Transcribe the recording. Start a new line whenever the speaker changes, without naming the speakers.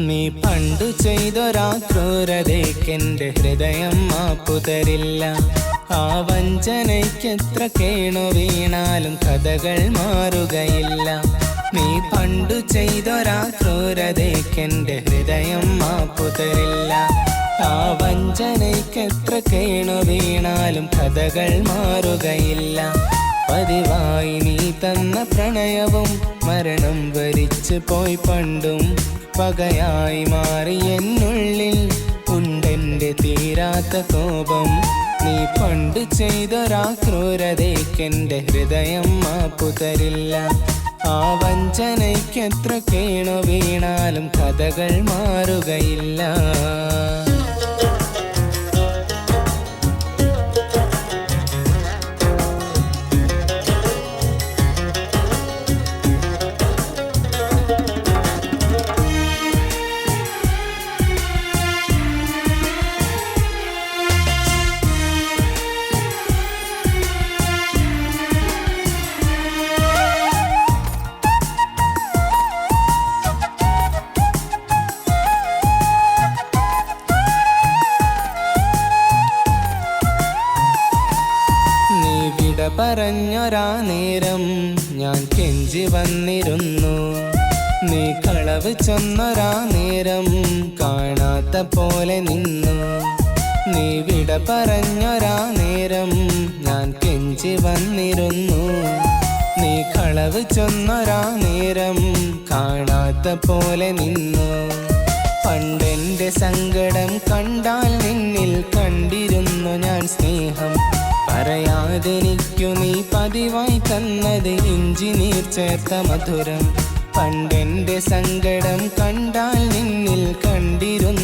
നീ പണ്ടു ചെയ്തൊരാ ക്രൂരതയ്ക്കെന്റെ ഹൃദയം മാപ്പു തരില്ല. ആ വഞ്ചനയ്ക്കെത്ര കേണു വീണാലും കഥകൾ മാറുകയില്ല. നീ പണ്ടു ചെയ്തൊരാ ക്രൂരതയ്ക്കെന്റെ ഹൃദയം മാപ്പു തരില്ല. ആ വഞ്ചനയ്ക്കെത്ര കേണു വീണാലും കഥകൾ മാറുകയില്ല. പതിവായി നീ തന്ന പ്രണയവും മരണം വരിച്ചു പോയി പണ്ടും പകയായി മാറി എന്നുള്ളിൽ ഉണ്ടെന്റെ തീരാത്ത കോപം. നീ പണ്ട് ചെയ്തൊരാ ക്രൂരതയ്ക്കെന്റെ ഹൃദയം മാപ്പു തരില്ല. ആ വഞ്ചനയ്ക്കെത്ര കേണു വീണാലും കഥകൾ മാറുകയില്ല. പറഞ്ഞൊരാ നേരം ഞാൻ കെഞ്ചി വന്നിരുന്നു. നീ കളവ് ചൊന്നൊരാ നേരം കാണാത്ത പോലെ നിന്നു. നീ വിട പറഞ്ഞൊരാ നേരം ഞാൻ കെഞ്ചി വന്നിരുന്നു. നീ കളവ് ചൊന്നൊരാ നേരം കാണാത്ത പോലെ നിന്നു. പണ്ടെന്റെ സങ്കടം കണ്ടാൽ നിന്നിൽ കണ്ടിരുന്നു ഞാൻ സ്നേഹം. പറയാതെനിക്കു നീ പതിവായി തന്നത് ഇഞ്ചി നീർ ചേർത്ത മധുരം. പണ്ടെന്റെ സങ്കടം കണ്ടാൽ നിന്നിൽ കണ്ടിരുന്നു